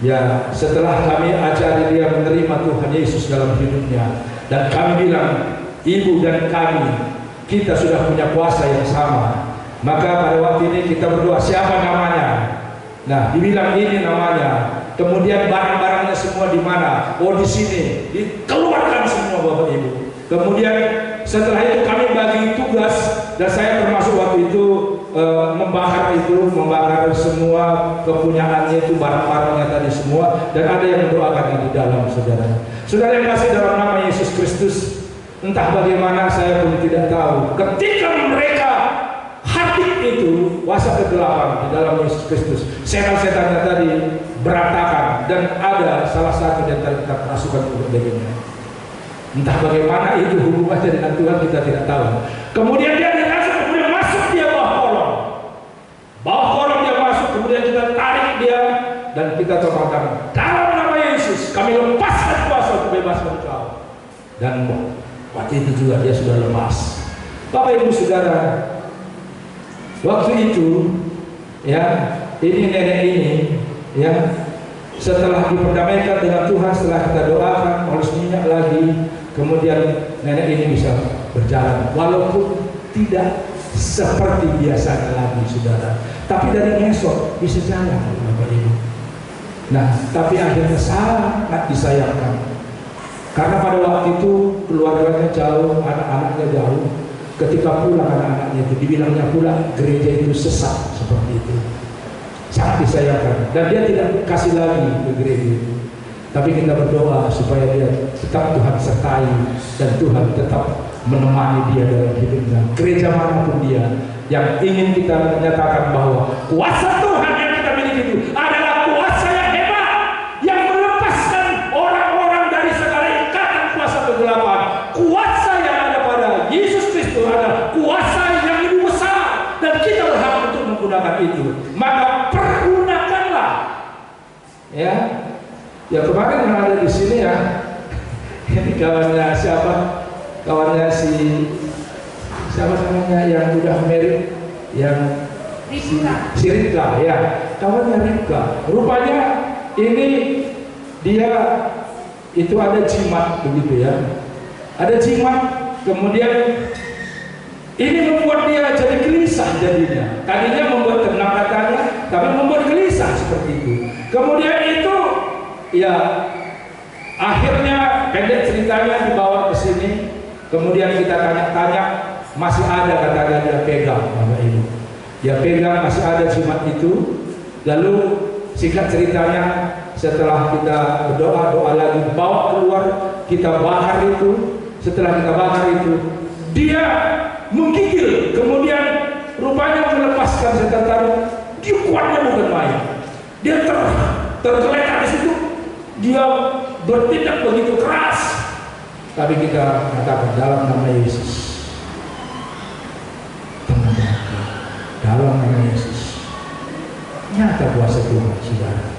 ya setelah kami ajari dia menerima Tuhan Yesus dalam hidupnya, dan kami bilang, ibu dan kami, kita sudah punya kuasa yang sama. Maka pada waktu ini kita berdoa, siapa namanya? Nah, dibilang ini namanya. Kemudian barang-barangnya semua di mana? Oh, di sini. Dikeluarkan semua, Bapak Ibu. Kemudian setelah itu kami bagi tugas, dan saya termasuk waktu itu membakar semua kepunyaannya itu, barang-barangnya tadi semua, dan ada yang mendoakan di dalam, saudara. Saudara yang kasih dalam nama Yesus Kristus, entah bagaimana saya pun tidak tahu. Ketika mereka hati itu kuasa kegelapan di dalam Yesus Kristus, setan-setannya tadi berantakan, dan ada salah satu di antara kita kerasukan untuk dirinya. Entah bagaimana itu hubungannya dengan Tuhan, kita tidak tahu. Kemudian dia dirasukan, kemudian masuk dia bawah kolong dia masuk, kemudian kita tarik dia, dan kita totalkan dalam nama Yesus, kami lepaskan kuasa untuk bebaskan kau. Dan waktu itu juga dia sudah lepas. Bapak Ibu Saudara, waktu itu ya, ini nenek ini ya, setelah diperdamaikan dengan Tuhan, setelah kita doakan, oleh minyak lagi, kemudian nenek ini bisa berjalan, walaupun tidak seperti biasanya lagi, saudara, tapi dari esok bisa jalan, Bapak Ibu. Nah, tapi akhirnya sangat disayangkan, karena pada waktu itu keluarganya jauh, anak-anaknya jauh. Ketika pulang anak-anaknya itu, dibilangnya pula gereja itu sesat seperti itu. Sangat disayangkan, dan dia tidak kasih lagi ke gereja itu. Tapi kita berdoa supaya dia tetap Tuhan sertai, dan Tuhan tetap menemani dia dalam hidupnya. Gereja manapun dia, yang ingin kita menyatakan bahwa kuasa Tuhan yang kita miliki itu adalah kuasa yang hebat, yang melepaskan orang-orang dari segala ikatan kuasa kegelapan. Kuasa yang ada pada Yesus Kristus adalah kuasa yang lebih besar, dan kita berhak untuk menggunakan itu. Maka pergunakanlah, ya. Ya, kemarin yang ada di sini ya, ini kawannya siapa? Kawannya siapa namanya yang udah married, yang si Rika, ya, kawannya Rika. Rupanya ini dia itu ada jimat begitu ya, ada jimat. Kemudian ini membuat dia jadi gelisah jadinya. Tadinya membuat tenang katanya, tapi membuat gelisah seperti itu. Kemudian itu ya, akhirnya pendek ceritanya dibawa ke sini. Kemudian kita tanya-tanya, masih ada katanya dia pegang, Bapak Ibu. Dia pegang, masih ada jimat itu. Lalu singkat ceritanya, setelah kita berdoa lagi, bawa keluar, kita bakar itu. Setelah kita bakar itu, dia menggigil. Kemudian rupanya melepaskan setan tadi. Dia kuatnya bukan main. Dia tergeletak di situ. Dia bertindak begitu keras. Tapi kita katakan dalam nama Yesus, tenang, dalam nama Yesus, nyata kuasa Tuhan, saudara.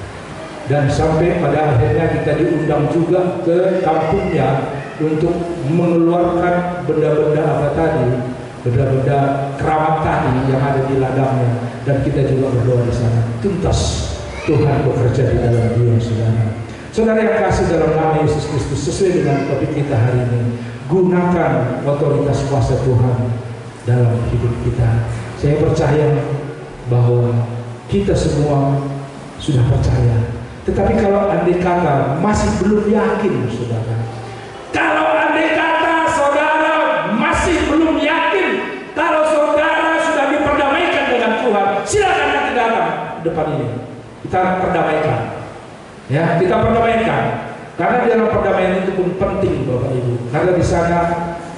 Dan sampai pada akhirnya kita diundang juga ke kampungnya untuk mengeluarkan benda-benda apa tadi, benda-benda keramat tadi yang ada di ladangnya, dan kita juga berdoa di sana. Tuntas Tuhan bekerja di dalam dia, saudara. Saudara yang kasih dalam nama Yesus Kristus, sesuai dengan topik kita hari ini, gunakan otoritas kuasa Tuhan dalam hidup kita. Saya percaya bahwa kita semua sudah percaya. Tetapi kalau andai kata masih belum yakin, saudara, kalau andai kata saudara masih belum yakin, kalau saudara sudah diperdamaikan dengan Tuhan, silakan nanti datang depan ini. Kita perdamaikan, ya, kita perdamaikan. Karena di dalam perdamaian itu pun penting, Bapak Ibu. Karena di sana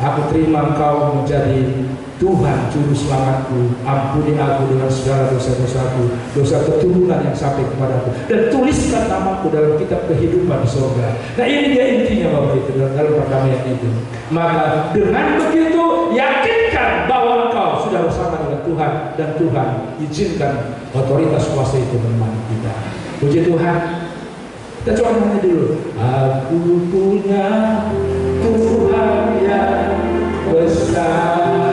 aku terima Engkau menjadi Tuhan juru selamatku, ampuni aku dengan segala dosa-dosaku, dosa keturunan yang sampai kepadaku, dan tuliskan namaku dalam kitab kehidupan di surga. Nah, ini dia intinya, Bapak Ibu, dalam perdamaian itu. Maka dengan begitu yakinkan bahwa engkau sudah bersama dengan Tuhan, dan Tuhan izinkan otoritas kuasa itu menemani kita. Puji Tuhan. Kita coba nyanyi dulu. Aku punya Tuhan yang besar.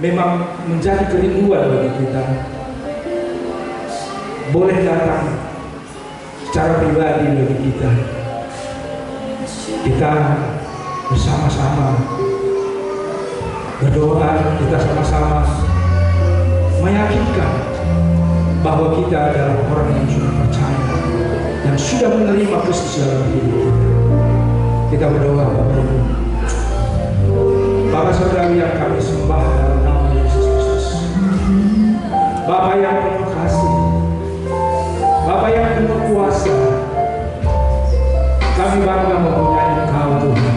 memang menjadi kerinduan bagi kita, boleh datang secara pribadi bagi kita. Kita bersama-sama berdoa, kita sama-sama meyakinkan bahwa kita adalah orang yang sudah percaya, yang sudah menerima Kristus dalam hidup kita. Kita berdoa, Bapak Ibu, Bapak Saudara yang kami sembah dalam nama Yesus Kristus, Bapak yang penuh kasih, Bapak yang penuh kuasa, kami bangga mempunyai Engkau Tuhan.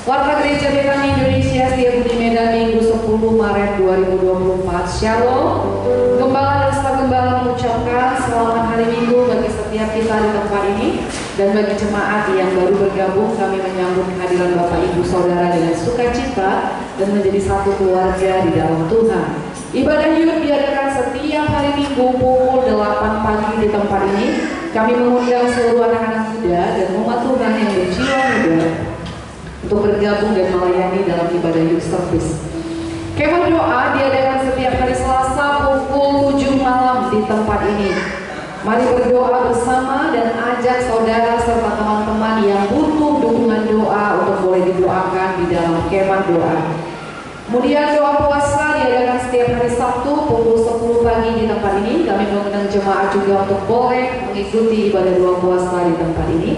Warta Gereja Betani Indonesia Setiabudi Medan Minggu 10 Maret 2024. Shalom. Gembala dan staf gembala mengucapkan selamat hari Minggu bagi setiap kita di tempat ini. Dan bagi jemaat yang baru bergabung, kami menyambut kehadiran Bapak Ibu Saudara dengan sukacita dan menjadi satu keluarga di dalam Tuhan. Ibadah yud diadakan setiap hari Minggu pukul 8 pagi di tempat ini. Kami mengundang seluruh anak-anak muda dan umat Tuhan yang berjiwa muda untuk bergabung dan melayani dalam ibadah youth service. Kemah doa diadakan setiap hari Selasa pukul 7 malam di tempat ini. Mari berdoa bersama dan ajak saudara serta teman-teman yang butuh dukungan doa untuk boleh didoakan di dalam kemah doa. Kemudian doa puasa diadakan setiap hari Sabtu pukul 10 pagi di tempat ini. Kami mengundang jemaat juga untuk boleh mengikuti ibadah doa puasa di tempat ini.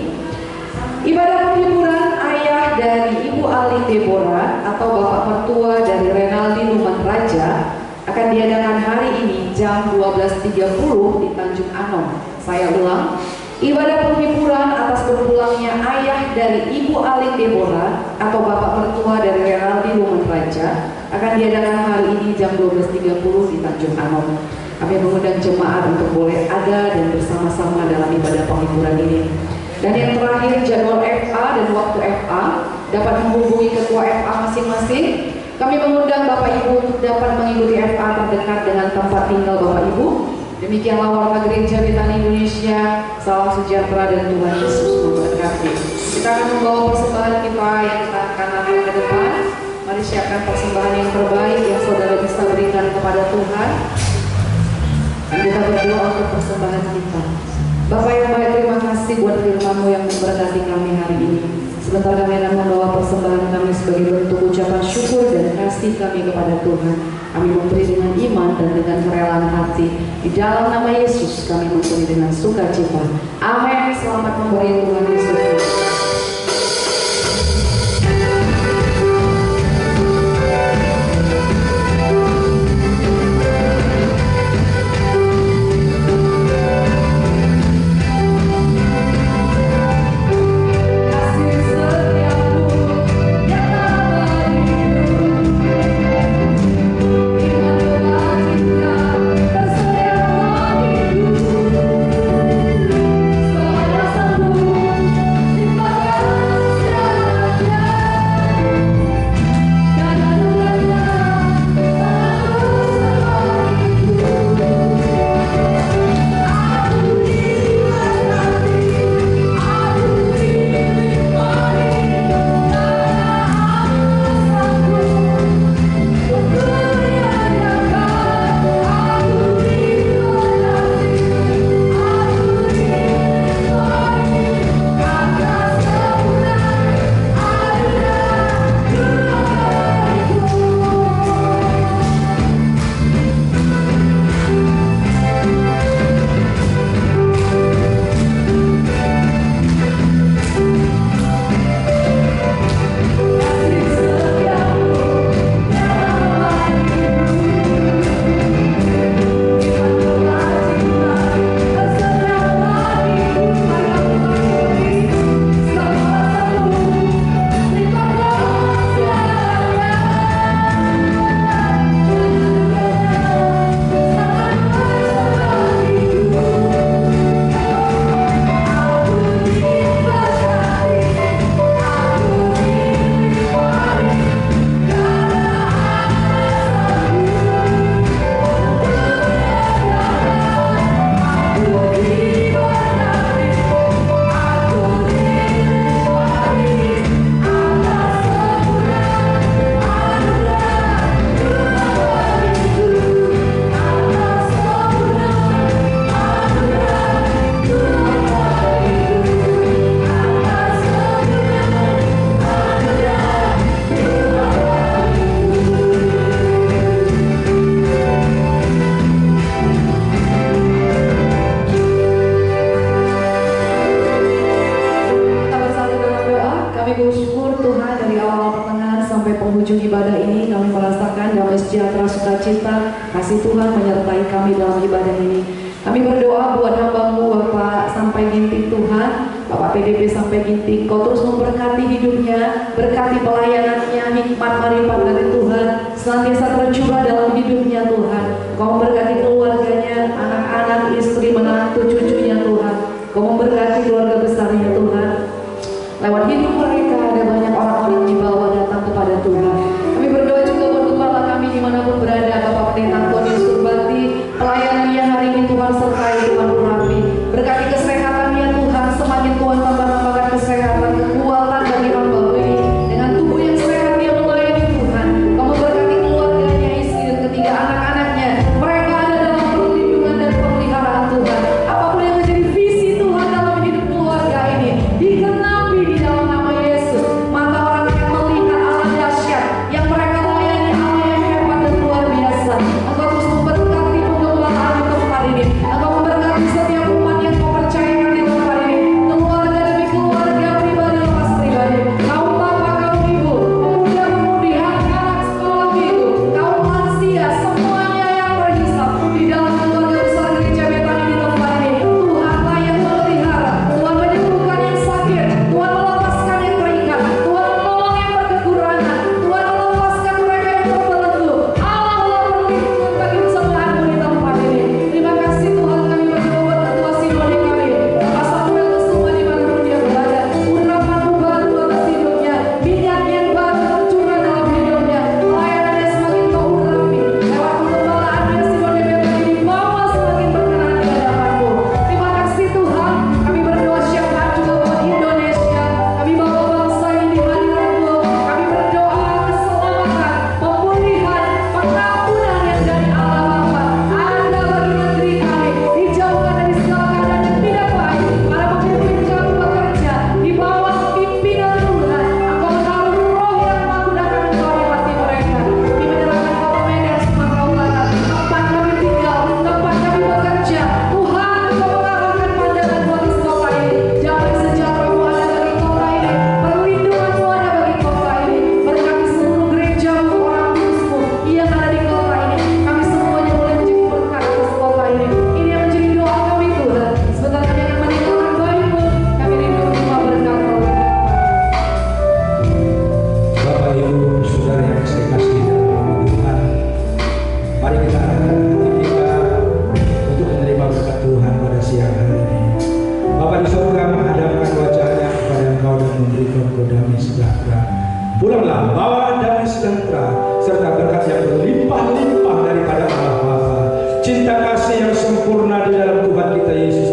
Ibadah penghiburan ayah dari Ibu Alin Deborah atau Bapak Mertua dari Renaldi Luman Raja akan diadakan hari ini jam 12.30 di Tanjung Anom. Saya ulang, ibadah penghiburan atas berpulangnya ayah dari Ibu Alin Deborah atau Bapak Mertua dari Renaldi Luman Raja akan diadakan hari ini jam 12.30 di Tanjung Anom. Kami mengundang jemaat untuk boleh ada dan bersama-sama dalam ibadah penghiburan ini. Dan yang terakhir, jadwal FA dan waktu FA dapat menghubungi ketua FA masing-masing. Kami mengundang Bapak Ibu untuk dapat mengikuti FA terdekat dengan tempat tinggal Bapak Ibu. Demikianlah Warta Gereja Betani Indonesia. Salam sejahtera dan Tuhan Yesus memberkati. Kita akan membawa persembahan kita yang kita akan angkat ke depan. Mari siapkan persembahan yang terbaik yang saudara bisa berikan kepada Tuhan. Dan kita berdoa untuk persembahan kita. Bapak yang baik, terima kasih buat firman-Mu yang memberkati kami hari ini. Sebentar kami akan membawa persembahan kami sebagai bentuk ucapan syukur dan kasih kami kepada Tuhan. Kami memberi dengan iman dan dengan kerelaan hati. Di dalam nama Yesus kami memberi dengan sukacita. Amin. Selamat memberi Tuhan Yesus. sejahtera, sukacita, kasih Tuhan menyertai kami dalam ibadah ini. Kami berdoa buat hamba-Mu Bapak sampai ginting Tuhan. Bapak PDP sampai Ginting, Kau terus memberkati hidupnya, berkati pelayanannya, hikmat marifat dari Tuhan senantiasa tercurah dalam hidupnya Tuhan. Kau memberkati keluarganya, anak-anak, istri, menantu, cucunya Tuhan. Kau memberkati keluarga besarnya Tuhan. Lewat hidup mereka ada banyak orang-orang dibawa datang kepada Tuhan. Kami berdoa juga buat kepala kami dimanapun berada, Bapak Pendeta Antonius Surbakti, pelayanannya hari ini Tuhan sertai, Tuhan urapi, berkati kesehatannya Tuhan, semakin Tuhan tambah-tambahkan kesehatan, kekuatan bagi hamba ini, dengan tubuh yang sehat dia melayani Tuhan. Kau memberkati keluarganya, istri dan ketiga anak-anaknya, mereka ada dalam perlindungan dan pemeliharaan Tuhan. Apapun yang menjadi visi Tuhan dalam hidup keluarga ini, digenapi di dalam nama Yesus. Mata orang yang melihat Allah dahsyat yang mereka layani, Allah yang hebat dan luar biasa. Engkau terus memberkati pengembalaan di tempat ini. Engkau memberkati setiap umat yang kau percayakan di tempat ini, keluarga demi keluarga, pribadi lepas pribadi, kaum bapak, kaum ibu, pemuda-pemudi, anak-anak sekolah minggu, kaum lansia, semuanya yang terhisap di dalam keluarga besar gereja Betani di tempat ini. Tuhan layak memelihara, Tuhan menyembuhkan yang sakit, Tuhan melepaskan yang terikat, Tuhan menolong yang berkekurangan, Tuhan melepaskan mereka yang terbelenggu. Allah perlindungan bagi jemaat-Mu di tempat ini. Terima kasih Tuhan, kami berdoa buat ketua sinode kami, Bapak Samuel Kusuma dimanapun dia berada. Urapan-Mu baru atas hidupnya, minyak yang baru tercurah dalam hidupnya, pelayanannya semakin Kau urapi, lewat penggembalaannya sinode Betani dibawa semakin berkenan di hadapan-Mu. Terima kasih Tuhan, kami berdoa syafaat juga buat Indonesia, kami bawa bangsa ini di hadirat-Mu, kami berdoa keselamatan, pemulihan, pengampunan yang dari Allah Bapa. Ada bagi negeri kami, dijauhkan dari segala keadaan yang tidak baik. Para pemimpin kami bekerja di bawah pimpinan Tuhan. Engkau menaruh roh yang makmur akan Engkau lewati mereka. Kami menyerahkan Kota Medan, Sumatera Utara, tempat kami tinggal, tempat kami bekerja. Tuhan, Engkau mengarahkan pandangan-Mu atas kota ini. Damai sejahtera-Mu ada bagi kota ini, perlindungan-Mu ada bagi kota ini. Berkati seluruh gereja-Mu, orang kudus-Mu yang ada di kota ini. Kami semuanya boleh menjadi berkat atas kota ini. Ini yang menjadi doa kami Tuhan. Sebentar kami akan meninggalkan bayi-Mu. Kami rindu menerima berkat Kau. Bapak, Ibu, Saudara yang saya kasih dalam nama Tuhan, mari kita angkat hati kita untuk menerima berkat Tuhan pada siang hari ini. Bapa di surga menghadapkan wajahnya kepada Engkau dan memberikan Engkau damai sejahtera. Pulanglah bawa damai sejahtera serta berkat yang berlimpah-limpah daripada Allah Bapa. Cinta kasih yang sempurna di dalam Tuhan kita Yesus